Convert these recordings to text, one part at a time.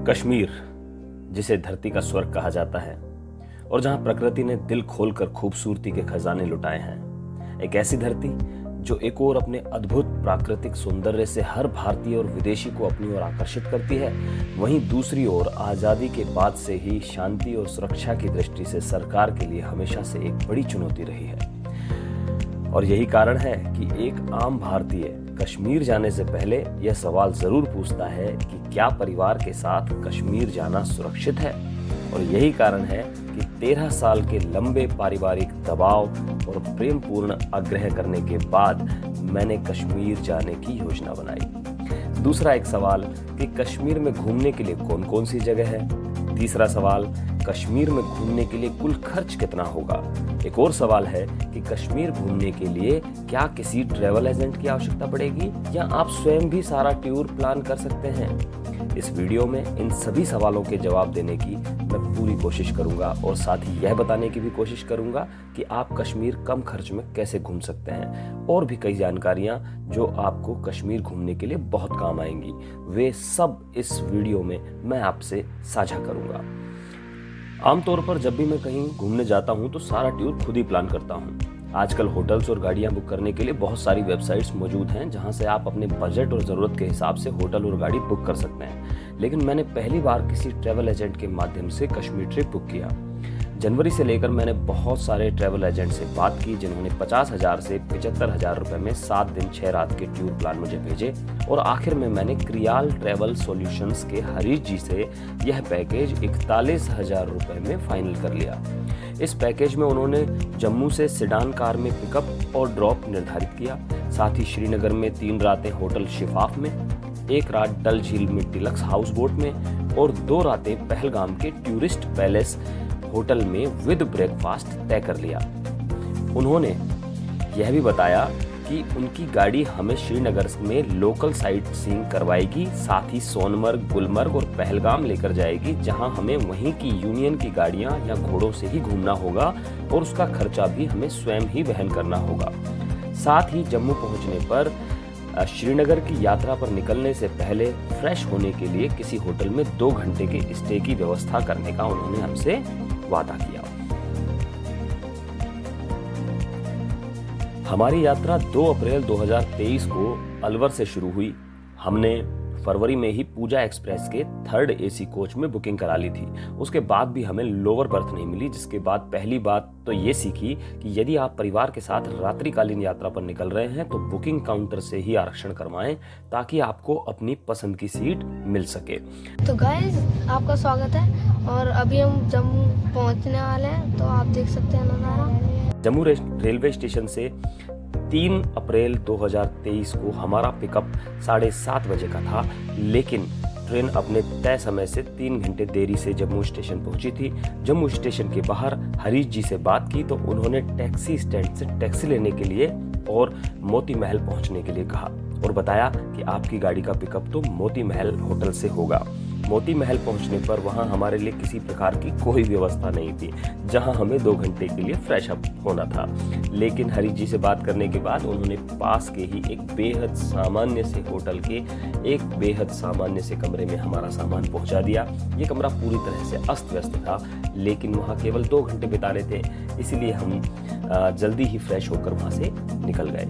कश्मीर, जिसे धरती का स्वर्ग कहा जाता है और जहां प्रकृति ने दिल खोलकर खूबसूरती के खजाने लुटाए हैं। एक ऐसी धरती जो एक ओर अपने अद्भुत प्राकृतिक सौंदर्य से हर भारतीय और विदेशी को अपनी ओर आकर्षित करती है, वहीं दूसरी ओर आजादी के बाद से ही शांति और सुरक्षा की दृष्टि से सरकार के लिए हमेशा से एक बड़ी चुनौती रही है। और यही कारण है कि एक आम भारतीय कश्मीर जाने से पहले यह सवाल जरूर पूछता है कि क्या परिवार के साथ कश्मीर जाना सुरक्षित है। और यही कारण है कि 13 साल के लंबे पारिवारिक दबाव और प्रेमपूर्ण आग्रह करने के बाद मैंने कश्मीर जाने की योजना बनाई। दूसरा एक सवाल कि कश्मीर में घूमने के लिए कौन कौन सी जगह है। तीसरा सवाल, कश्मीर में घूमने के लिए कुल खर्च कितना होगा। एक और सवाल है कि कश्मीर घूमने के लिए क्या किसी ट्रैवल एजेंट की आवश्यकता पड़ेगी या आप स्वयं भी सारा टूर प्लान कर सकते हैं। इस वीडियो में इन सभी सवालों के जवाब देने की मैं पूरी कोशिश करूंगा और साथ ही यह बताने की भी कोशिश करूंगा कि आप कश्मीर कम खर्च में कैसे घूम सकते हैं। और भी कई जानकारियां जो आपको कश्मीर घूमने के लिए बहुत काम आएंगी, वे सब इस वीडियो में मैं आपसे साझा करूंगा। आमतौर पर जब भी मैं कहीं घूमने जाता हूं तो सारा टूर खुद ही प्लान करता हूं। आजकल होटल्स और गाड़ियां बुक करने के लिए बहुत सारी वेबसाइट्स मौजूद हैं जहां से आप अपने बजट और ज़रूरत के हिसाब से होटल और गाड़ी बुक कर सकते हैं। लेकिन मैंने पहली बार किसी ट्रैवल एजेंट के माध्यम से कश्मीर ट्रिप बुक किया। जनवरी से लेकर मैंने बहुत सारे ट्रैवल एजेंट से बात की जिन्होंने 50,000 से 75,000 रुपए में 7 दिन 6 रात के टूर प्लान मुझे भेजे और आखिर में मैंने क्रियाल ट्रैवल सॉल्यूशंस के हरीश जी से यह पैकेज 41,000 रुपए में फाइनल कर लिया। इस पैकेज में उन्होंने जम्मू से सिडान कार में पिकअप और ड्रॉप निर्धारित किया, साथ ही श्रीनगर में 3 रातें होटल शिफाफ में, 1 रात डल झील में डिलक्स हाउस बोट में और 2 रातें पहलगाम के टूरिस्ट पैलेस होटल में विद ब्रेकफास्ट तय कर लिया। उन्होंने यह भी बताया कि उनकी गाड़ी हमें श्रीनगर में लोकल साइट सीइंग करवाएगी, साथ ही सोनमर्ग, गुलमर्ग और पहलगाम लेकर जाएगी जहां हमें वहीं की यूनियन की गाड़ियां या घोड़ों से ही घूमना होगा और उसका खर्चा भी हमें स्वयं ही वहन करना होगा। साथ ही जम्मू पहुंचने पर श्रीनगर की यात्रा पर निकलने से पहले फ्रेश होने के लिए किसी होटल में 2 घंटे के स्टे की व्यवस्था करने का उन्होंने हमसे वादा किया। हमारी यात्रा 2 अप्रैल 2023 को अलवर से शुरू हुई। हमने फरवरी में ही पूजा एक्सप्रेस के 3rd AC कोच में बुकिंग करा ली थी। उसके बाद भी हमें लोअर बर्थ नहीं मिली, जिसके बाद पहली बात तो ये सीखी कि यदि आप परिवार के साथ रात्रिकालीन यात्रा पर निकल रहे हैं तो बुकिंग काउंटर से ही आरक्षण करवाएं ताकि आपको अपनी पसंद की सीट मिल सके। तो गाइस, आपका स्वागत है और अभी हम जम्मू पहुंचने वाले हैं, तो आप देख सकते हैं नज़ारा। जम्मू रेलवे स्टेशन से 3 अप्रैल 2023 को हमारा पिकअप 7:30 बजे का था, लेकिन ट्रेन अपने तय समय से 3 घंटे देरी से जम्मू स्टेशन पहुंची थी। जम्मू स्टेशन के बाहर हरीश जी से बात की तो उन्होंने टैक्सी स्टैंड से टैक्सी लेने के लिए और मोती महल पहुंचने के लिए कहा और बताया कि आपकी गाड़ी का पिकअप तो मोती महल होटल से होगा। मोती महल पहुंचने पर वहां हमारे लिए किसी प्रकार की कोई व्यवस्था नहीं थी जहां हमें 2 घंटे के लिए फ्रेश अप होना था। लेकिन हरीश जी से बात करने के बाद उन्होंने पास के ही एक बेहद सामान्य से होटल के एक बेहद सामान्य से कमरे में हमारा सामान पहुंचा दिया। ये कमरा पूरी तरह से अस्त व्यस्त था, लेकिन वहां केवल 2 घंटे बिताने थे, इसीलिए हम जल्दी ही फ्रेश होकर वहां से निकल गए।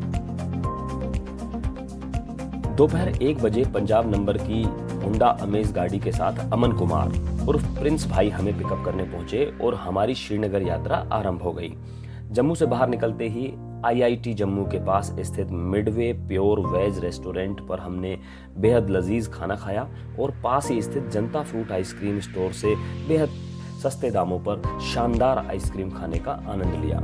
दोपहर 1 बजे पंजाब नंबर की होंडा अमेज गाड़ी के साथ अमन कुमार उर्फ प्रिंस भाई हमें पिकअप करने पहुंचे और हमारी श्रीनगर यात्रा आरंभ हो गई। जम्मू से बाहर निकलते ही IIT जम्मू के पास स्थित मिडवे प्योर वेज रेस्टोरेंट पर हमने बेहद लजीज खाना खाया और पास ही स्थित जनता फ्रूट आइसक्रीम स्टोर से बेहद सस्ते दामों पर शानदार आइसक्रीम खाने का आनंद लिया।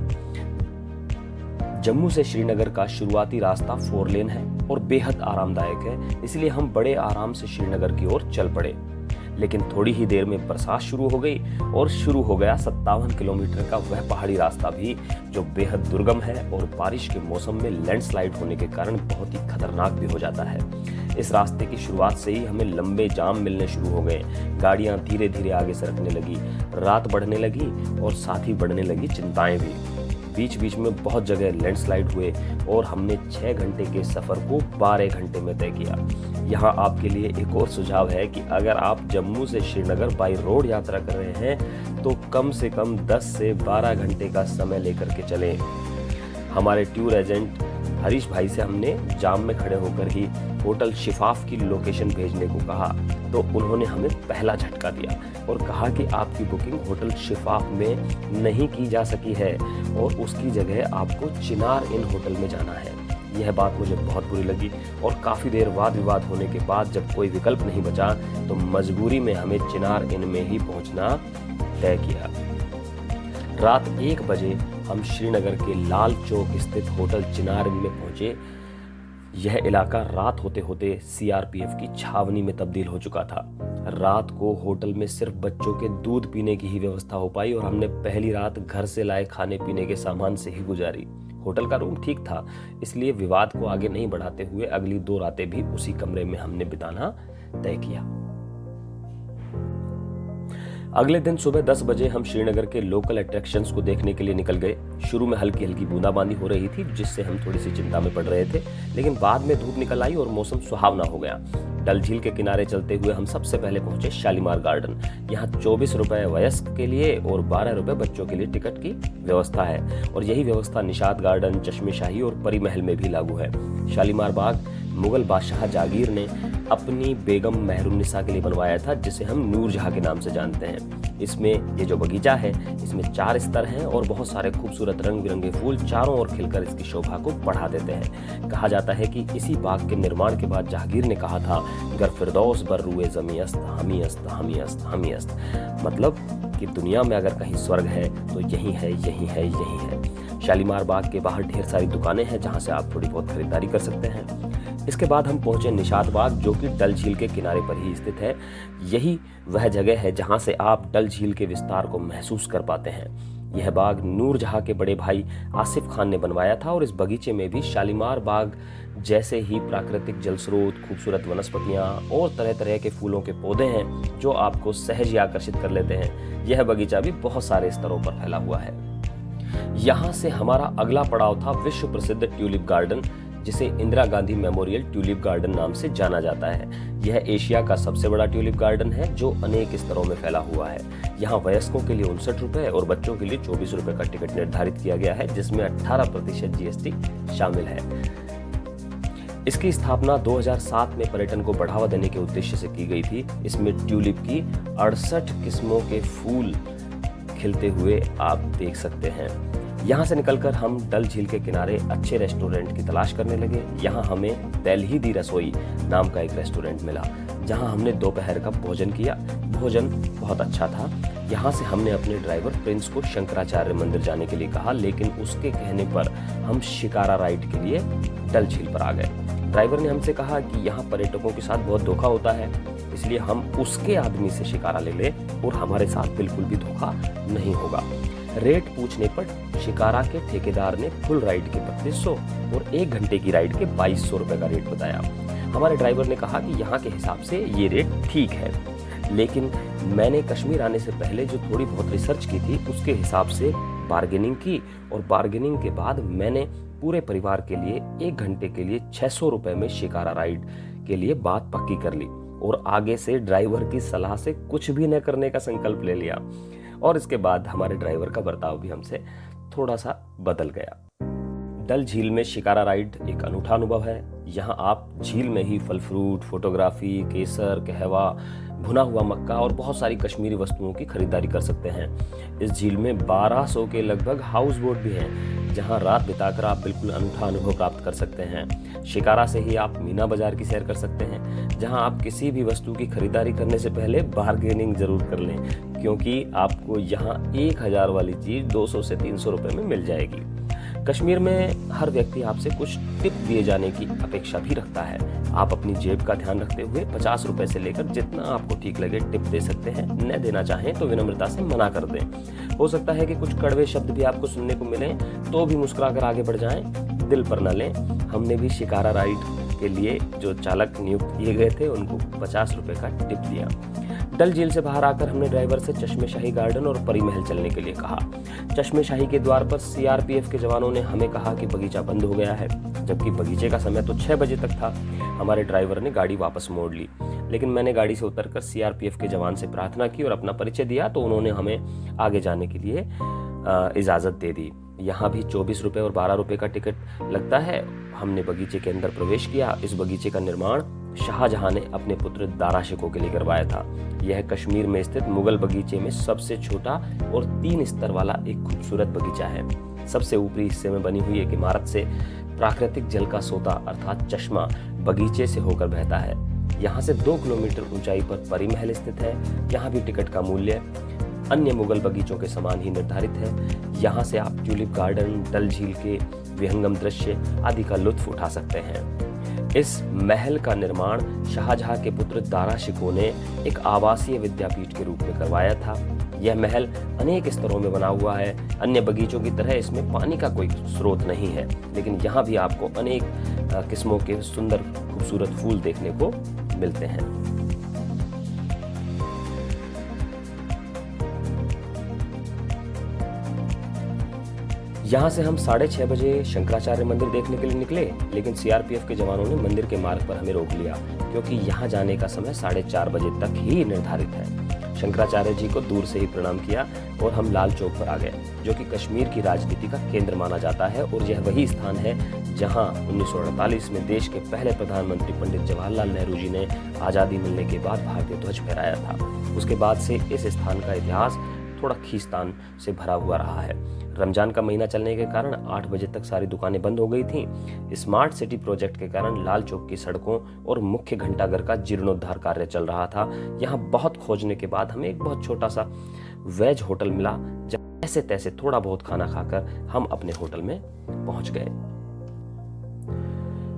जम्मू से श्रीनगर का शुरुआती रास्ता 4 लेन है और बेहद आरामदायक है, इसलिए हम बड़े आराम से श्रीनगर की ओर चल पड़े। लेकिन थोड़ी ही देर में बरसात शुरू हो गई और शुरू हो गया 57 किलोमीटर का वह पहाड़ी रास्ता भी जो बेहद दुर्गम है और बारिश के मौसम में लैंडस्लाइड होने के कारण बहुत ही खतरनाक भी हो जाता है। इस रास्ते की शुरुआत से ही हमें लंबे जाम मिलने शुरू हो गए। गाड़ियां धीरे धीरे आगे सरकने लगी, रात बढ़ने लगी और साथ ही बढ़ने लगी चिंताएं भी। बीच बीच में बहुत जगह लैंडस्लाइड हुए और हमने 6 घंटे के सफ़र को 12 घंटे में तय किया। यहाँ आपके लिए एक और सुझाव है कि अगर आप जम्मू से श्रीनगर बाई रोड यात्रा कर रहे हैं तो कम से कम 10 से 12 घंटे का समय लेकर के चलें। हमारे टूर एजेंट हरीश भाई से हमने जाम में खड़े होकर ही होटल शिफाफ की लोकेशन भेजने को कहा तो उन्होंने हमें पहला झटका दिया और कहा कि आपकी बुकिंग होटल शिफाफ में नहीं की जा सकी है और उसकी जगह आपको चिनार इन होटल में जाना है। यह बात मुझे बहुत बुरी लगी और काफ़ी देर वाद विवाद होने के बाद जब कोई विकल्प नहीं बचा तो मजबूरी में हमें चिनार इन में ही पहुंचना तय किया। रात 1 बजे हम श्रीनगर के लाल चौक स्थित होटल चिनार इन में पहुंचे। यह इलाका रात होते होते सीआरपीएफ की छावनी में तब्दील हो चुका था। रात को होटल में सिर्फ बच्चों के दूध पीने की ही व्यवस्था हो पाई और हमने पहली रात घर से लाए खाने पीने के सामान से ही गुजारी। होटल का रूम ठीक था, इसलिए विवाद को आगे नहीं बढ़ाते हुए अगली 2 रातें भी उसी कमरे में हमने बिताना तय किया। अगले दिन सुबह 10 बजे हम श्रीनगर के लोकल अट्रैक्शंस को देखने के लिए निकल गए। शुरू में हल्की हल्की बूंदाबांदी हो रही थी जिससे हम थोड़ी सी चिंता में पड़ रहे थे, लेकिन बाद में धूप निकल आई और मौसम सुहावना हो गया। डल झील के किनारे चलते हुए हम सबसे पहले पहुंचे शालीमार गार्डन। यहाँ 24 रुपए वयस्क के लिए और 12 रुपए बच्चों के लिए टिकट की व्यवस्था है और यही व्यवस्था निशात गार्डन, चश्मे शाही और परी महल में भी लागू है। शालीमार बाग मुगल बादशाह जागीर ने अपनी बेगम महरुन्निसा के लिए बनवाया था, जिसे हम नूरजहां के नाम से जानते हैं। इसमें ये जो बगीचा है इसमें 4 स्तर हैं और बहुत सारे खूबसूरत रंग बिरंगे फूल चारों ओर खिलकर इसकी शोभा को बढ़ा देते हैं। कहा जाता है कि इसी बाग के निर्माण के बाद जहांगीर ने कहा था, गर फिरदौस बर रुए ज़मी अस्त हमी अस्त हमी अस्त हमी अस्त, मतलब कि दुनिया में अगर कहीं स्वर्ग है तो यही है, यही है, यही है। शालीमार बाग के बाहर ढेर सारी दुकानें हैं जहां से आप थोड़ी बहुत खरीदारी कर सकते हैं। इसके बाद हम पहुंचे निशात बाग, जो कि डल झील के किनारे पर ही स्थित है। यही वह जगह है जहां से आप डल झील के विस्तार को महसूस कर पाते हैं। यह बाग नूरजहां के बड़े भाई आसिफ खान ने बनवाया था और इस बगीचे में भी शालीमार बाग जैसे ही प्राकृतिक जल स्रोत, खूबसूरत वनस्पतियां और तरह तरह के फूलों के पौधे हैं जो आपको सहज ही आकर्षित कर लेते हैं। यह बगीचा भी बहुत सारे स्तरों पर फैला हुआ है। यहाँ से हमारा अगला पड़ाव था विश्व प्रसिद्ध ट्यूलिप गार्डन, जिसे Indira Gandhi memorial tulip garden नाम से जाना जाता है। यह एशिया का सबसे बड़ा ट्यूलिप गार्डन है जो अनेक स्तरों में फैला हुआ है। यहाँ वयस्कों के लिए 59 रुपए और बच्चों के लिए 24 रुपए का टिकट निर्धारित किया गया है, जिसमें 18% जीएसटी शामिल है। इसकी स्थापना 2007 में पर्यटन को बढ़ावा देने के उद्देश्य से की गई थी। इसमें ट्यूलिप की 68 किस्मों के फूल खिलते हुए आप देख सकते हैं। यहाँ से निकलकर हम डल झील के किनारे अच्छे रेस्टोरेंट की तलाश करने लगे। यहाँ हमें दिल्ली दी रसोई नाम का एक रेस्टोरेंट मिला, जहाँ हमने दोपहर का भोजन किया। भोजन बहुत अच्छा था। यहाँ से हमने अपने ड्राइवर प्रिंस को शंकराचार्य मंदिर जाने के लिए कहा, लेकिन उसके कहने पर हम शिकारा राइड के लिए डल झील पर आ गए। ड्राइवर ने हमसे कहा कि यहाँ पर्यटकों के साथ बहुत धोखा होता है, इसलिए हम उसके आदमी से शिकारा ले लें और हमारे साथ बिल्कुल भी धोखा नहीं होगा। रेट पूछने पर शिकारा के ठेकेदार ने फुल राइड के 3200 और 1 घंटे की राइड के 2200 रुपए का रेट बताया। हमारे ड्राइवर ने कहा कि यहाँ के हिसाब से ये रेट ठीक है, लेकिन मैंने कश्मीर आने से पहले जो थोड़ी बहुत रिसर्च की थी उसके हिसाब से बार्गेनिंग की और बार्गेनिंग के बाद मैंने पूरे परिवार के लिए 1 घंटे के लिए 600 रुपए में शिकारा राइड के लिए बात पक्की कर ली और आगे से ड्राइवर की सलाह से कुछ भी न करने का संकल्प ले लिया। और इसके बाद हमारे ड्राइवर का बर्ताव भी हमसे थोड़ा सा बदल गया। डल झील में शिकारा राइड एक अनूठा अनुभव है। यहाँ आप झील में ही फल फ्रूट, फोटोग्राफी, केसर, कहवा, भुना हुआ मक्का और बहुत सारी कश्मीरी वस्तुओं की खरीदारी कर सकते हैं। इस झील में 1200 के लगभग हाउस बोट भी हैं, जहाँ रात बिताकर आप बिल्कुल अनूठा अनुभव प्राप्त कर सकते हैं। शिकारा से ही आप मीना बाजार की सैर कर सकते हैं, जहाँ आप किसी भी वस्तु की खरीदारी करने से पहले बार्गेनिंग जरूर कर लें, क्योंकि आपको यहाँ 1000 वाली चीज 200 से 300 रुपए में मिल जाएगी। कश्मीर में हर व्यक्ति आपसे कुछ टिप दिए जाने की अपेक्षा भी रखता है। आप अपनी जेब का ध्यान रखते हुए 50 रुपए से लेकर जितना आपको ठीक लगे टिप दे सकते हैं। न देना चाहें तो विनम्रता से मना कर दें। हो सकता है कि कुछ कड़वे शब्द भी आपको सुनने को मिलें, तो भी मुस्कुराकर आगे बढ़ जाएं, दिल पर न लें। हमने भी शिकारा राइड के लिए जो चालक नियुक्त किए गए थे उनको 50 रुपए का टिप दिया। डल झील से बाहर आकर हमने ड्राइवर से चश्मे शाही गार्डन और परी महल चलने के लिए कहा। चश्मे शाही के द्वार पर सीआरपीएफ के जवानों ने हमें कहा कि बगीचा बंद हो गया है, जबकि बगीचे का समय तो 6 बजे तक था। हमारे ड्राइवर ने गाड़ी वापस मोड़ ली, लेकिन मैंने गाड़ी से उतरकर सीआरपीएफ के जवान से प्रार्थना की और अपना परिचय दिया तो उन्होंने हमें आगे जाने के लिए इजाज़त दे दी। यहाँ भी 24 रुपये और 12 रुपये का टिकट लगता है। हमने बगीचे के अंदर प्रवेश किया। इस बगीचे का निर्माण शाहजहां ने अपने पुत्र दारा शिकोह के लिए करवाया था। यह कश्मीर में स्थित मुगल बगीचे में सबसे छोटा और 3 स्तर वाला एक खूबसूरत बगीचा है। सबसे ऊपरी हिस्से में बनी हुई एक इमारत से प्राकृतिक जल का सोता अर्थात चश्मा बगीचे से होकर बहता है। यहाँ से 2 किलोमीटर ऊंचाई पर परी महल स्थित है। यहाँ भी टिकट का मूल्य अन्य मुगल बगीचों के समान ही निर्धारित है। यहाँ से आप ट्यूलिप गार्डन, डल झील के विहंगम दृश्य आदि का लुत्फ उठा सकते हैं। इस महल का निर्माण शाहजहां के पुत्र दारा शिकोह ने एक आवासीय विद्यापीठ के रूप में करवाया था। यह महल अनेक स्तरों में बना हुआ है। अन्य बगीचों की तरह इसमें पानी का कोई स्रोत नहीं है, लेकिन यहाँ भी आपको अनेक किस्मों के सुंदर खूबसूरत फूल देखने को मिलते हैं। यहाँ से हम 6:30 बजे शंकराचार्य मंदिर देखने के लिए निकले, लेकिन सीआरपीएफ के जवानों ने मंदिर के मार्ग पर हमें रोक लिया, क्योंकि यहाँ जाने का समय 4:30 बजे तक ही निर्धारित है। शंकराचार्य जी को दूर से ही प्रणाम किया और हम लाल चौक पर आ गए, जो कि कश्मीर की राजनीति का केंद्र माना जाता है और यह वही स्थान है जहाँ 1948 में देश के पहले प्रधानमंत्री पंडित जवाहरलाल नेहरू जी ने आज़ादी मिलने के बाद भारतीय ध्वज फहराया था। उसके बाद से इस स्थान का इतिहास थोड़ा खींचतान से भरा हुआ रहा है। रमजान का महीना चलने के कारण 8 बजे तक सारी दुकानें बंद हो गई थीं। स्मार्ट सिटी प्रोजेक्ट के कारण लाल चौक की सड़कों और मुख्य घंटाघर का जीर्णोद्धार कार्य चल रहा था। यहाँ बहुत खोजने के बाद हमें एक बहुत छोटा सा वेज होटल मिला, जहाँ ऐसे तैसे थोड़ा बहुत खाना खाकर हम अपने होटल में पहुंच गए।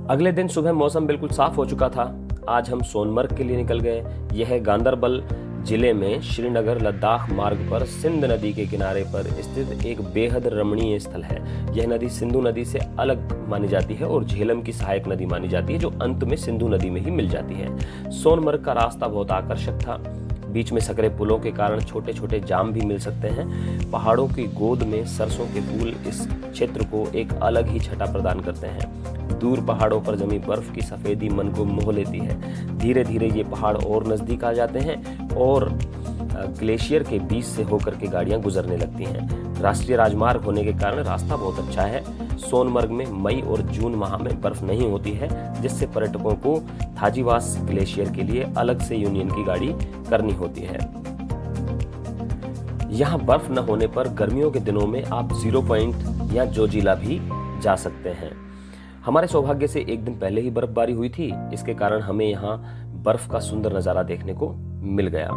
अगले दिन सुबह मौसम बिल्कुल साफ हो चुका था। आज हम सोनमर्ग के लिए निकल गए। यह गांदरबल जिले में श्रीनगर लद्दाख मार्ग पर सिंध नदी के किनारे पर स्थित एक बेहद रमणीय स्थल है। यह नदी सिंधु नदी से अलग मानी जाती है और झेलम की सहायक नदी मानी जाती है, जो अंत में सिंधु नदी में ही मिल जाती है। सोनमर्ग का रास्ता बहुत आकर्षक था। बीच में सकरे पुलों के कारण छोटे छोटे जाम भी मिल सकते हैं। पहाड़ों की गोद में सरसों के फूल इस क्षेत्र को एक अलग ही छटा प्रदान करते हैं। दूर पहाड़ों पर जमी बर्फ की सफेदी मन को मोह लेती है। धीरे धीरे ये पहाड़ और नजदीक आ जाते हैं और ग्लेशियर के बीच से होकर के गाड़ियां गुजरने लगती हैं। राष्ट्रीय राजमार्ग होने के कारण रास्ता बहुत अच्छा है। सोनमर्ग में मई और जून माह में बर्फ नहीं होती है, जिससे पर्यटकों को थाजीवास ग्लेशियर के लिए अलग से यूनियन की गाड़ी करनी होती है। यहाँ बर्फ न होने पर गर्मियों के दिनों में आप 0 पॉइंट या जोजिला भी जा सकते हैं। हमारे सौभाग्य से एक दिन पहले ही बर्फबारी हुई थी, इसके कारण हमें यहाँ बर्फ का सुंदर नजारा देखने को मिल गया।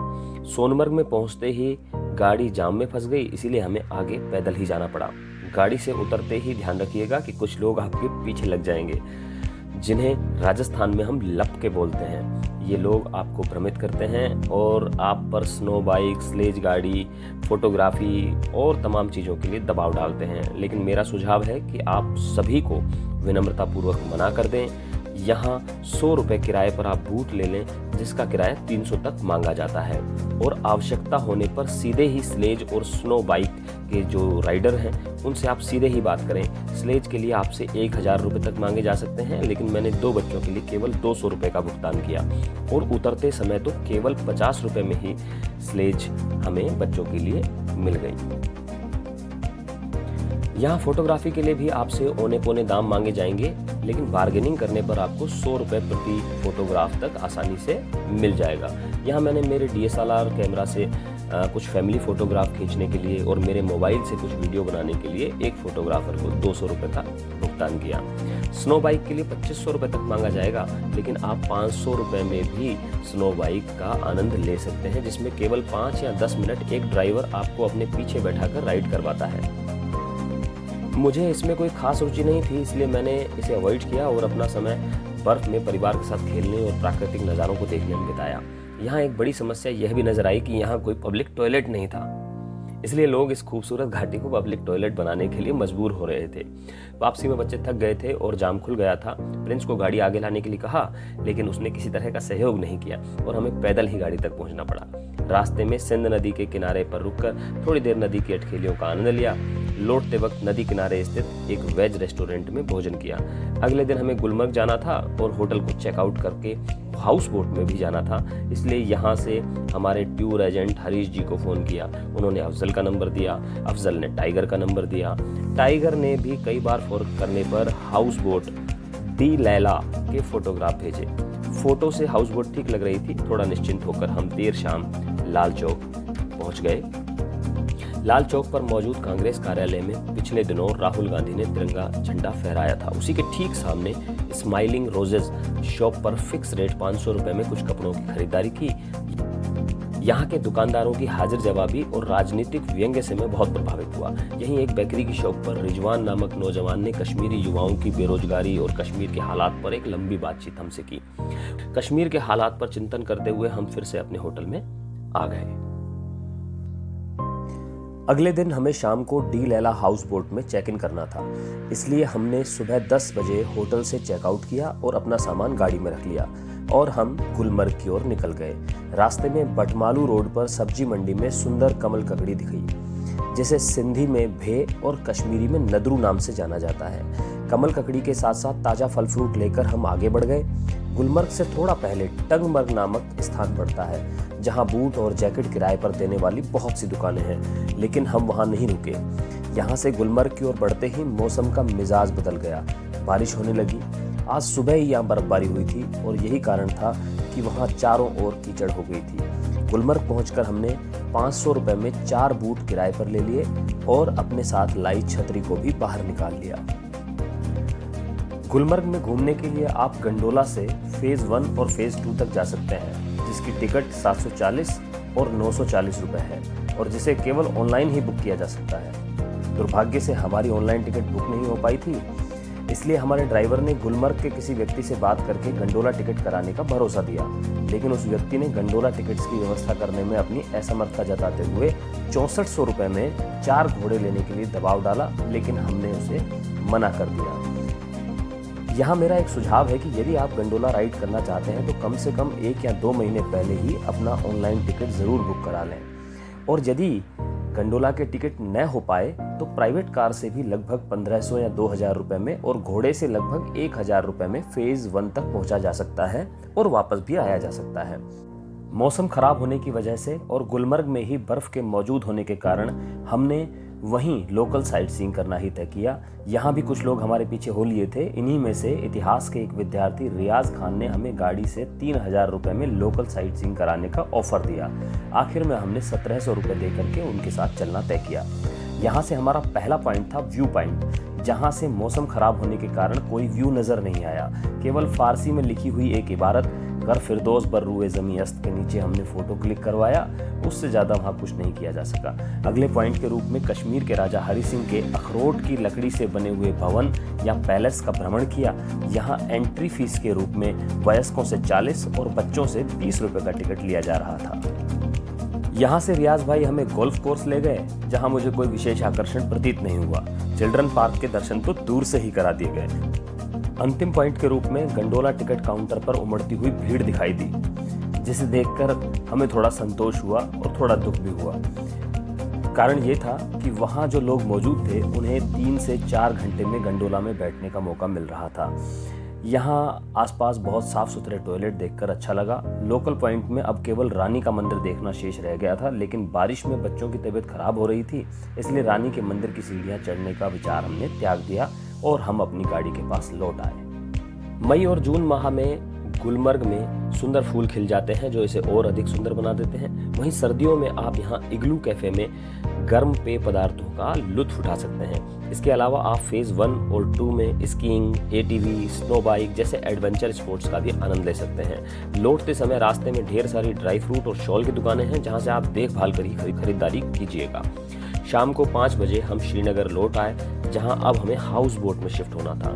सोनमर्ग में पहुंचते ही गाड़ी जाम में फंस गई, इसीलिए हमें आगे पैदल ही जाना पड़ा। गाड़ी से उतरते ही ध्यान रखिएगा कि कुछ लोग आपके पीछे लग जाएंगे, जिन्हें राजस्थान में हम लपके बोलते हैं। ये लोग आपको भ्रमित करते हैं और आप पर स्नो बाइक, स्लेज गाड़ी, फोटोग्राफी और तमाम चीज़ों के लिए दबाव डालते हैं। लेकिन मेरा सुझाव है कि आप सभी को विनम्रतापूर्वक मना कर दें। यहाँ 100 रुपये किराए पर आप बूट ले लें, जिसका किराया 300 तक मांगा जाता है, और आवश्यकता होने पर सीधे ही स्लेज और स्नो बाइक के जो राइडर हैं उनसे आप सीधे ही बात करें। स्लेज के लिए आपसे 1000 रुपये तक मांगे जा सकते हैं, लेकिन मैंने 2 बच्चों के लिए केवल 200 रुपये का भुगतान किया और उतरते समय तो केवल 50 रुपये में ही स्लेज हमें बच्चों के लिए मिल गई। यहाँ फोटोग्राफी के लिए भी आपसे औने पौने दाम मांगे जाएंगे, लेकिन बार्गेनिंग करने पर आपको 100 रुपये प्रति फोटोग्राफ तक आसानी से मिल जाएगा। यहाँ मैंने मेरे DSLR कैमरा से कुछ फैमिली फोटोग्राफ खींचने के लिए और मेरे मोबाइल से कुछ वीडियो बनाने के लिए एक फोटोग्राफर को 200 रुपये का भुगतान किया। स्नो बाइक के लिए 2500 रुपये तक मांगा जाएगा, लेकिन आप 500 रुपये में भी स्नो बाइक का आनंद ले सकते हैं, जिसमें केवल 5 या 10 मिनट एक ड्राइवर आपको अपने पीछे बैठाकर राइड करवाता है। मुझे इसमें कोई खास रुचि नहीं थी, इसलिए मैंने इसे अवॉइड किया और अपना समय बर्फ में परिवार के साथ खेलने और प्राकृतिक नज़ारों को देखने में बिताया। यहाँ एक बड़ी समस्या यह भी नजर आई कि यहाँ कोई पब्लिक टॉयलेट नहीं था। इसलिए लोग इस खूबसूरत घाटी को पब्लिक टॉयलेट बनाने के लिए मजबूर हो रहे थे। वापसी में बच्चे थक गए थे और जाम खुल गया था। प्रिंस को गाड़ी आगे लाने के लिए कहा, लेकिन उसने किसी तरह का सहयोग नहीं किया और हमें पैदल ही गाड़ी तक पहुंचना पड़ा। रास्ते में सिंध नदी के किनारे पर रुककर थोड़ी देर नदी की अटखेलियों का आनंद लिया। लौटते वक्त नदी किनारे स्थित एक वेज रेस्टोरेंट में भोजन किया। अगले दिन हमें गुलमर्ग जाना था और होटल को चेकआउट करके हाउस बोट में भी जाना था, इसलिए यहाँ से हमारे टूर एजेंट हरीश जी को फ़ोन किया। उन्होंने अफजल का नंबर दिया, अफजल ने टाइगर का नंबर दिया। टाइगर ने भी कई बार फ़ोन करने पर हाउस बोट दी लैला के फोटोग्राफ भेजे। फोटो से हाउस बोट ठीक लग रही थी। थोड़ा निश्चिंत होकर हम देर शाम लाल चौक पहुंच गए। लाल चौक पर मौजूद कांग्रेस कार्यालय में पिछले दिनों राहुल गांधी ने तिरंगा झंडा फहराया था। उसी के ठीक सामने स्माइलिंग रोजेस शॉप पर फिक्स रेट 500 रुपए में कुछ कपड़ों की खरीदारी की। यहाँ के दुकानदारों की हाजिर जवाबी और राजनीतिक व्यंग्य से मैं बहुत प्रभावित हुआ। यहीं एक बेकरी की शॉप पर रिजवान नामक नौजवान ने कश्मीरी युवाओं की बेरोजगारी और कश्मीर के हालात पर एक लंबी बातचीत हमसे की। कश्मीर के हालात पर चिंतन करते हुए हम फिर से अपने होटल में आ गए। अगले दिन हमें शाम को डी लैला हाउस बोट में चेक इन करना था, इसलिए हमने सुबह 10 बजे होटल से चेकआउट किया और अपना सामान गाड़ी में रख लिया और हम गुलमर्ग की ओर निकल गए। रास्ते में बटमालू रोड पर सब्जी मंडी में सुंदर कमल ककड़ी दिखी, जिसे सिंधी में भे और कश्मीरी में नदरू नाम से जाना जाता है। कमल ककड़ी के साथ साथ ताज़ा फल फ्रूट लेकर हम आगे बढ़ गए। गुलमर्ग से थोड़ा पहले टंगमर्ग नामक स्थान पड़ता है, जहां बूट और जैकेट किराए पर देने वाली बहुत सी दुकानें हैं, लेकिन हम वहां नहीं रुके। यहां से गुलमर्ग की ओर बढ़ते ही मौसम का मिजाज बदल गया। बारिश होने लगी। आज सुबह ही यहाँ बर्फबारी हुई थी और यही कारण था कि वहाँ चारों ओर कीचड़ हो गई थी। गुलमर्ग पहुंचकर हमने 500 रुपए में 4 बूट किराए पर ले लिए और अपने साथ लाई छतरी को भी बाहर निकाल लिया। गुलमर्ग में घूमने के लिए आप गंडोला से फेज 1 और फेज 2 तक जा सकते हैं, जिसकी टिकट 740 और 940 रुपए है और जिसे केवल ऑनलाइन ही बुक किया जा सकता है। दुर्भाग्य से हमारी ऑनलाइन टिकट बुक नहीं हो पाई थी, इसलिए हमारे ड्राइवर ने गुलमर्ग के किसी व्यक्ति से बात करके गंडोला टिकट कराने का भरोसा दिया, लेकिन उस व्यक्ति ने गंडोला टिकट्स की व्यवस्था करने में अपनी असमर्थता जताते हुए 6400 रुपए में 4 घोड़े लेने के लिए दबाव डाला, लेकिन हमने उसे मना कर दिया। यहाँ मेरा एक सुझाव है कि यदि आप गंडोला राइड करना चाहते हैं तो कम से कम 1 या 2 महीने पहले ही अपना ऑनलाइन टिकट ज़रूर बुक करा लें, और यदि गंडोला के टिकट न हो पाए तो प्राइवेट कार से भी लगभग 1500 या 2000 रुपए में और घोड़े से लगभग 1000 रुपए में फेज 1 तक पहुंचा जा सकता है और वापस भी आया जा सकता है। मौसम खराब होने की वजह से और गुलमर्ग में ही बर्फ के मौजूद होने के कारण हमने वहीं लोकल साइट सीइंग करना ही तय किया। यहाँ भी कुछ लोग हमारे पीछे हो लिए थे। इन्हीं में से इतिहास के एक विद्यार्थी रियाज खान ने हमें गाड़ी से 3000 रुपए में लोकल साइट सीइंग कराने का ऑफर दिया। आखिर में हमने 1700 रुपए दे करके उनके साथ चलना तय किया। यहाँ से हमारा पहला पॉइंट था व्यू पॉइंट, जहाँ से मौसम खराब होने के कारण कोई व्यू नजर नहीं आया। केवल फारसी में लिखी हुई एक इबारत घर फिरदौस बर रूए ज़मी अस्त के नीचे हमने फोटो क्लिक करवाया, उससे ज़्यादा वहाँ कुछ नहीं किया जा सका। अगले पॉइंट के रूप में कश्मीर के राजा हरि सिंह के अखरोट की लकड़ी से बने हुए भवन या पैलेस का भ्रमण किया। यहाँ एंट्री फीस के रूप में वयस्कों से 40 और बच्चों से 30 रुपए का टिकट लिया जा रहा था। यहाँ से रियाज भाई हमें गोल्फ कोर्स ले गए, जहाँ मुझे कोई विशेष आकर्षण प्रतीत नहीं हुआ। चिल्ड्रन पार्क के दर्शन तो दूर से ही करा दिए गए। अंतिम पॉइंट के रूप में गंडोला टिकट काउंटर पर उमड़ती हुई भीड़ दिखाई दी, जिसे देखकर हमें थोड़ा संतोष हुआ और थोड़ा दुख भी हुआ। कारण ये था कि वहाँ जो लोग मौजूद थे उन्हें 3 से 4 घंटे में गंडोला में बैठने का मौका मिल रहा था। यहाँ आसपास बहुत साफ सुथरे टॉयलेट देखकर अच्छा लगा। लोकल पॉइंट में अब केवल रानी का मंदिर देखना शेष रह गया था, लेकिन बारिश में बच्चों की तबीयत खराब हो रही थी, इसलिए रानी के मंदिर की सीढ़ियाँ चढ़ने का विचार हमने त्याग दिया और हम अपनी गाड़ी के पास लौट आए। मई और जून माह में गुलमर्ग में सुंदर फूल खिल जाते हैं, जो इसे और अधिक सुंदर बना देते हैं। वहीं सर्दियों में आप यहाँ इग्लू कैफे में गर्म पेय पदार्थों का लुत्फ उठा सकते हैं। इसके अलावा आप फेज 1 और 2 में स्कीइंग, ATV, स्नो बाइक जैसे एडवेंचर स्पोर्ट्स का भी आनंद ले सकते हैं। लौटते समय रास्ते में ढेर सारी ड्राई फ्रूट और शॉल की दुकानें हैं, जहाँ से आप देखभाल कर ही खरीदारी कीजिएगा। शाम को 5 बजे हम श्रीनगर लौट आए, जहां अब हमें हाउस बोट में शिफ्ट होना था।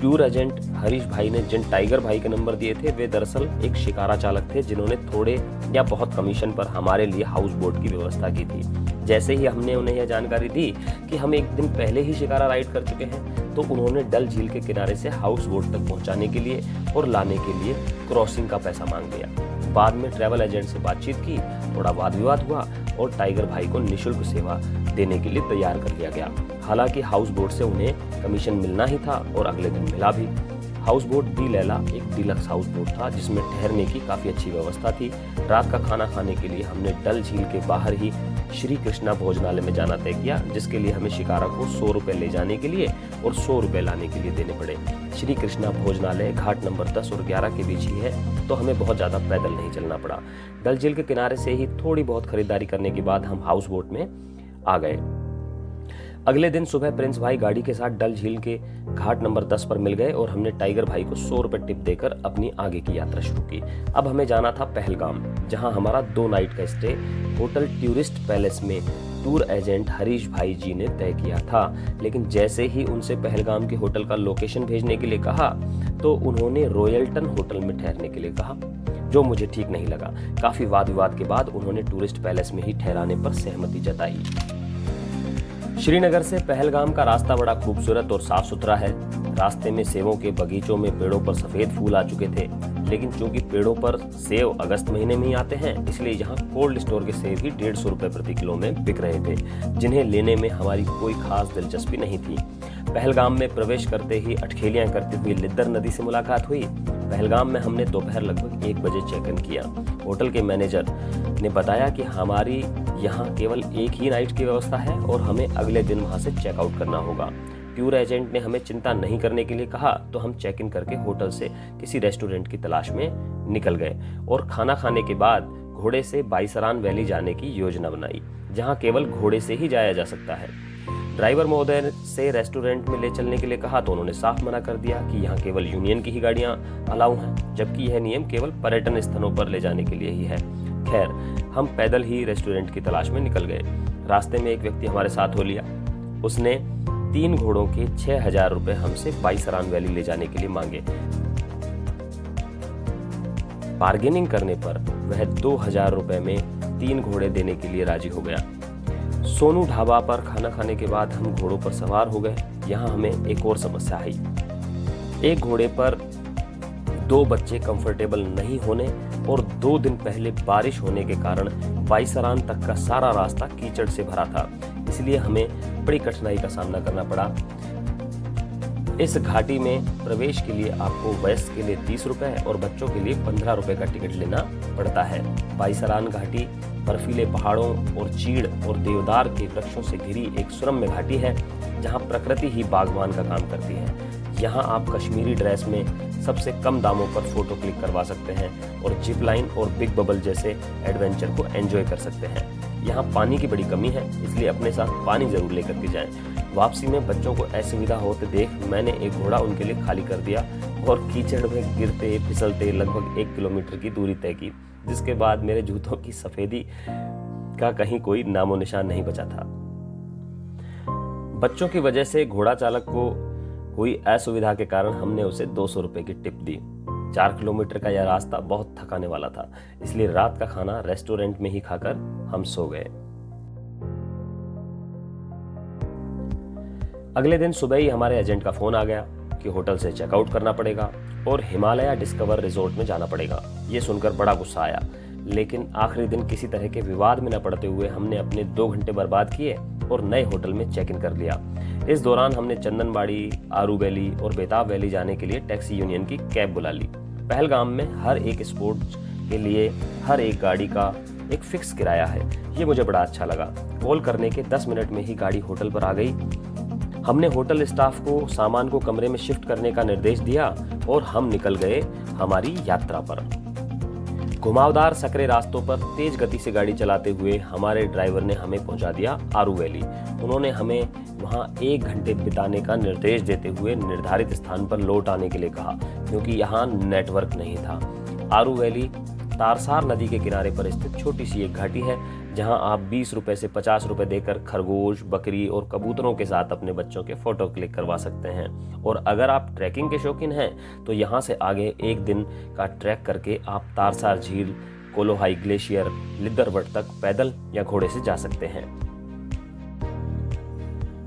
टूर एजेंट हरीश भाई ने जिन टाइगर भाई के नंबर दिए थे वे दरअसल एक शिकारा चालक थे जिन्होंने थोड़े या बहुत कमीशन पर हमारे लिए हाउस बोट की व्यवस्था की थी। जैसे ही हमने उन्हें यह जानकारी दी कि हम एक दिन पहले ही शिकारा राइड कर चुके हैं तो उन्होंने डल झील के किनारे से हाउस बोट तक पहुंचाने के लिए और लाने के लिए क्रॉसिंग का पैसा मांग लिया। बाद में ट्रैवल एजेंट से बातचीत की, थोड़ा वाद विवाद हुआ और टाइगर भाई को निःशुल्क सेवा देने के लिए तैयार कर लिया गया। हालांकि हाउस बोट से उन्हें कमीशन मिलना ही था और अगले दिन मिला भी। हाउस बोट दी लैला एक डिलक्स हाउस बोट था जिसमें ठहरने की काफी अच्छी व्यवस्था थी। रात का खाना खाने के लिए हमने डल झील के बाहर ही श्री कृष्णा भोजनालय में जाना तय किया, जिसके लिए हमें शिकारा को 100 रुपए ले जाने के लिए और 100 रुपए लाने के लिए देने पड़े। श्री कृष्णा भोजनालय घाट नंबर 10 और 11 के बीच ही है, तो हमें बहुत ज्यादा पैदल नहीं चलना पड़ा। डल झील के किनारे से ही थोड़ी बहुत खरीदारी करने के बाद हम हाउस बोट में आ गए। अगले दिन सुबह प्रिंस भाई गाड़ी के साथ डल झील के घाट नंबर 10 पर मिल गए और हमने टाइगर भाई को 100 रुपए टिप देकर अपनी आगे की यात्रा शुरू की। अब हमें जाना था पहलगाम, जहां हमारा 2 नाइट का स्टे होटल टूरिस्ट पैलेस में टूर एजेंट हरीश भाई जी ने तय किया था। लेकिन जैसे ही उनसे पहलगाम के होटल का लोकेशन भेजने के लिए कहा तो उन्होंने रॉयल्टन होटल में ठहरने के लिए कहा, जो मुझे ठीक नहीं लगा। काफी वाद विवाद के बाद उन्होंने टूरिस्ट पैलेस में ही ठहराने पर सहमति जताई। श्रीनगर से पहलगाम का रास्ता बड़ा खूबसूरत और साफ सुथरा है। रास्ते में सेवों के बगीचों में पेड़ों पर सफेद फूल आ चुके थे, लेकिन चूंकि पेड़ों पर सेव अगस्त महीने में ही आते हैं, इसलिए यहाँ कोल्ड स्टोर के सेव ही 150 रुपए प्रति किलो में बिक रहे थे, जिन्हें लेने में हमारी कोई खास दिलचस्पी नहीं थी। पहलगाम में प्रवेश करते ही अटखेलियां करती हुई लिद्दर नदी से मुलाकात हुई। पहलगाम में हमने दोपहर लगभग 1 बजे चेक इन किया। होटल के मैनेजर ने बताया कि हमारी यहाँ केवल एक ही नाइट की व्यवस्था है और हमें अगले दिन वहाँ से चेकआउट करना होगा। टूर एजेंट ने हमें चिंता नहीं करने के लिए कहा, तो हम चेक इन करके होटल से किसी रेस्टोरेंट की तलाश में निकल गए और खाना खाने के बाद घोड़े से बाईसरान वैली जाने की योजना बनाई, जहाँ केवल घोड़े से ही जाया जा सकता है। ड्राइवर महोदय से रेस्टोरेंट में ले चलने के लिए कहा तो उन्होंने साफ मना कर दिया कि यहाँ केवल यूनियन की ही गाड़ियाँ अलाउ हैं, जबकि यह नियम केवल पर्यटन स्थलों पर ले जाने के लिए ही है। खैर, हम पैदल ही रेस्टोरेंट की तलाश में निकल गए। रास्ते में एक व्यक्ति हमारे साथ हो लिया। उसने 3 घोड़ों के 6000 रुपए हमसे बाईसरान वैली ले जाने के लिए मांगे। बार्गेनिंग करने पर वह 2000 रुपए में 3 घोड़े देने के लिए राजी हो गया। सोनू ढाबा पर खाना खाने के बाद हम घोड़ों पर सवार हो गए। यहाँ हमें एक और समस्या आई। एक घोड़े पर 2 बच्चे कंफर्टेबल नहीं होने और 2 दिन पहले बारिश होने के कारण बाईसरान तक का सारा रास्ता कीचड़ से भरा था, इसलिए हमें बड़ी कठिनाई का सामना करना पड़ा। इस घाटी में प्रवेश के लिए आपको वयस्क के लिए 30 रुपए और बच्चों के लिए 15 रुपए का टिकट लेना पड़ता है। बाईसरान घाटी बर्फीले पहाड़ों और चीड़ और देवदार के वृक्षों से घिरी एक सुरम्य घाटी है, जहां प्रकृति ही बागवान का काम करती है। यहाँ आप कश्मीरी ड्रेस में सबसे कम दामों पर फोटो क्लिक करवा सकते हैं और जिप लाइन और बिग बबल जैसे एडवेंचर को एंजॉय कर सकते हैं। यहाँ पानी की बड़ी कमी है, इसलिए अपने साथ पानी जरूर लेकर के जाएं। वापसी में बच्चों को असुविधा होते देख मैंने एक घोड़ा उनके लिए खाली कर दिया और कीचड़ में गिरते फिसलते लगभग 1 किलोमीटर की दूरी तय की, जिसके बाद मेरे जूतों की सफेदी का कहीं कोई नामो निशान नहीं बचा था। बच्चों की वजह से घोड़ा चालक को हुई असुविधा के कारण हमने उसे 200 रुपए की टिप दी। 4 किलोमीटर का यह रास्ता बहुत थकाने वाला था, इसलिए रात का खाना रेस्टोरेंट में ही खाकर हम सो गए। अगले दिन सुबह ही हमारे एजेंट का फोन आ गया कि होटल से चेकआउट करना पड़ेगा और हिमालय डिस्कवर रिजॉर्ट में जाना पड़ेगा। ये सुनकर बड़ा गुस्सा आया, लेकिन आखिरी दिन किसी तरह के विवाद में न पड़ते हुए हमने अपने 2 घंटे बर्बाद किए और नए होटल में चेक इन कर लिया। इस दौरान हमने चंदनबाड़ी, आरू वैली और बेताब वैली जाने के लिए टैक्सी यूनियन की कैब बुला ली। पहलगाम में हर एक स्पोर्ट्स के लिए हर एक गाड़ी का एक फिक्स किराया है। ये मुझे बड़ा अच्छा लगा। कॉल करने के 10 मिनट में ही गाड़ी होटल पर आ गई। हमने होटल स्टाफ को सामान को कमरे में शिफ्ट करने का निर्देश दिया और हम निकल गए हमारी यात्रा पर। घुमावदार सकरे रास्तों पर तेज गति से गाड़ी चलाते हुए हमारे ड्राइवर ने हमें पहुंचा दिया आरू वैली। उन्होंने हमें वहां 1 घंटे बिताने का निर्देश देते हुए निर्धारित स्थान पर लौट आने के लिए कहा, क्योंकि यहाँ नेटवर्क नहीं था। आरू वैली तारसार नदी के किनारे पर स्थित छोटी सी एक घाटी है, जहां आप 20 रुपए से 50 रुपए देकर खरगोश, बकरी और कबूतरों के साथ अपने बच्चों के फोटो क्लिक करवा सकते हैं। और अगर आप ट्रैकिंग के शौकीन हैं तो यहाँ से आगे एक दिन का ट्रैक करके आप तारसार झील, कोलोहाई ग्लेशियर, लिद्दरवट तक पैदल या घोड़े से जा सकते हैं।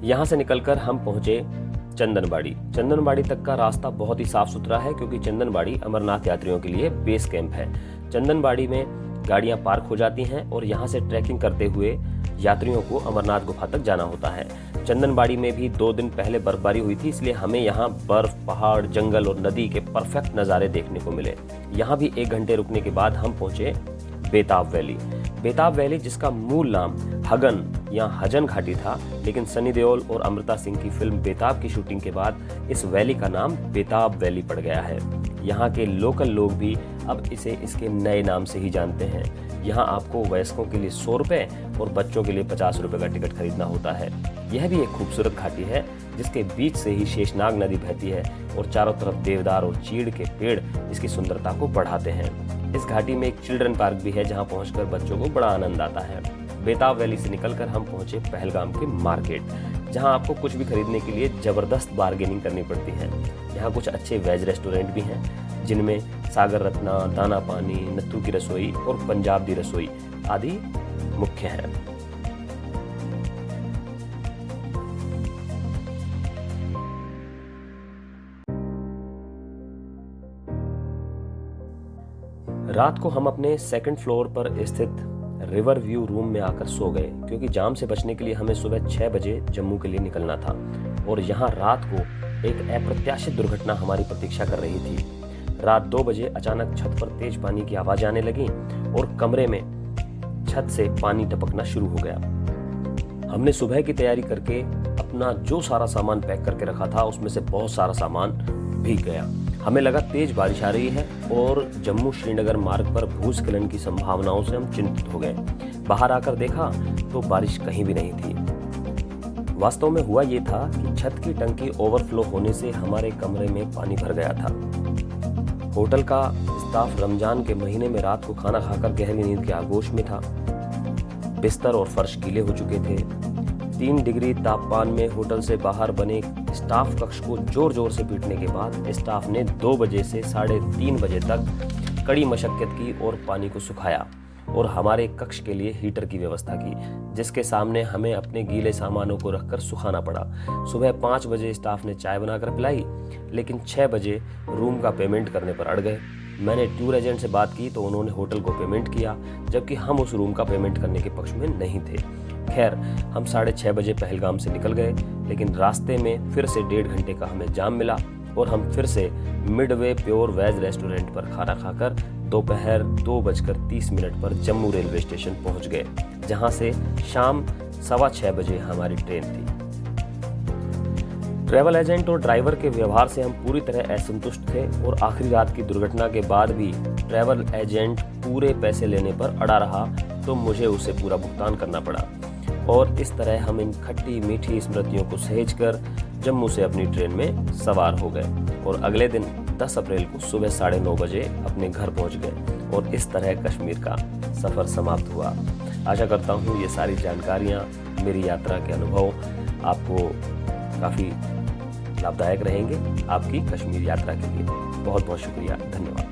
यहाँ से निकलकर हम पहुंचे चंदनबाड़ी। चंदनबाड़ी तक का रास्ता बहुत ही साफ सुथरा है, क्योंकि चंदनबाड़ी अमरनाथ यात्रियों के लिए बेस कैंप है। चंदनबाड़ी में गाड़ियां पार्क हो जाती हैं और यहाँ से ट्रैकिंग करते हुए यात्रियों को अमरनाथ गुफा तक जाना होता है। चंदनबाड़ी में भी 2 दिन पहले बर्फबारी हुई थी, इसलिए हमें यहाँ बर्फ, पहाड़, जंगल और नदी के परफेक्ट नज़ारे देखने को मिले। यहाँ भी 1 घंटे रुकने के बाद हम पहुंचे बेताब वैली। बेताब वैली, जिसका मूल नाम हगन या हजन घाटी था, लेकिन सनी देओल और अमृता सिंह की फिल्म बेताब की शूटिंग के बाद इस वैली का नाम बेताब वैली पड़ गया है। यहाँ के लोकल लोग भी अब इसे इसके नए नाम से ही जानते हैं। यहाँ आपको वयस्कों के लिए 100 रुपए और बच्चों के लिए 50 रुपए का टिकट खरीदना होता है। यह भी एक खूबसूरत घाटी है, जिसके बीच से ही शेषनाग नदी बहती है और चारों तरफ देवदार और चीड़ के पेड़ इसकी सुंदरता को बढ़ाते हैं। इस घाटी में एक चिल्ड्रन पार्क भी है, जहाँ पहुंचकर बच्चों को बड़ा आनंद आता है। बेताब वैली से निकलकर हम पहुंचे पहलगाम के मार्केट, जहां आपको कुछ भी खरीदने के लिए जबरदस्त बार्गेनिंग करनी पड़ती है। यहाँ कुछ अच्छे वेज रेस्टोरेंट भी हैं, जिनमें सागर रत्ना, दाना पानी, नत्थू की रसोई और पंजाब दी रसोई आदि मुख्य हैं। रात को हम अपने 2nd फ्लोर पर स्थित रिवर व्यू रूम में आकर सो गए, क्योंकि जाम से बचने के लिए हमें सुबह 6 बजे जम्मू के लिए निकलना था। और यहाँ रात को एक अप्रत्याशित दुर्घटना हमारी प्रतीक्षा कर रही थी। रात 2 बजे अचानक छत पर तेज पानी की आवाज आने लगी और कमरे में छत से पानी टपकना शुरू हो गया। हमने सुबह की तैयारी करके अपना जो सारा सामान पैक करके रखा था, उसमें से बहुत सारा सामान भीग गया। हमें लगा तेज बारिश आ रही है और जम्मू श्रीनगर मार्ग पर भूस्खलन की संभावनाओं से हम चिंतित हो गए। बाहर आकर देखा तो बारिश कहीं भी नहीं थी। वास्तव में हुआ ये था कि छत की टंकी ओवरफ्लो होने से हमारे कमरे में पानी भर गया था। होटल का स्टाफ रमजान के महीने में रात को खाना खाकर गहरी नींद के आगोश में था। बिस्तर और फर्श गीले हो चुके थे। 3 डिग्री तापमान में होटल से बाहर बने स्टाफ कक्ष को जोर जोर से पीटने के बाद स्टाफ ने 2 बजे से 3:30 बजे तक कड़ी मशक्कत की और पानी को सुखाया और हमारे कक्ष के लिए हीटर की व्यवस्था की, जिसके सामने हमें अपने गीले सामानों को रखकर सुखाना पड़ा। सुबह 5 बजे स्टाफ ने चाय बनाकर पिलाई, लेकिन 6 बजे रूम का पेमेंट करने पर अड़ गए। मैंने टूर एजेंट से बात की तो उन्होंने होटल को पेमेंट किया, जबकि हम उस रूम का पेमेंट करने के पक्ष में नहीं थे। खैर, हम 6:30 बजे पहलगाम से निकल गए, लेकिन रास्ते में फिर से 1.5 घंटे का हमें जाम मिला और हम फिर से मिडवे प्योर वेज रेस्टोरेंट पर खाना खाकर दोपहर 2:30 पर जम्मू रेलवे स्टेशन पहुंच गए, जहां से शाम 6:15 बजे हमारी ट्रेन थी। ट्रैवल एजेंट और ड्राइवर के व्यवहार से हम पूरी तरह असंतुष्ट थे और आखिरी रात की दुर्घटना के बाद भी ट्रैवल एजेंट पूरे पैसे लेने पर अड़ा रहा, तो मुझे उसे पूरा भुगतान करना पड़ा। और इस तरह हम इन खट्टी मीठी स्मृतियों को सहेजकर जम्मू से अपनी ट्रेन में सवार हो गए और अगले दिन 10 अप्रैल को सुबह 9:30 बजे अपने घर पहुंच गए और इस तरह कश्मीर का सफर समाप्त हुआ। आशा करता हूँ ये सारी जानकारियाँ, मेरी यात्रा के अनुभव आपको काफ़ी लाभदायक रहेंगे आपकी कश्मीर यात्रा के लिए। बहुत बहुत शुक्रिया, धन्यवाद।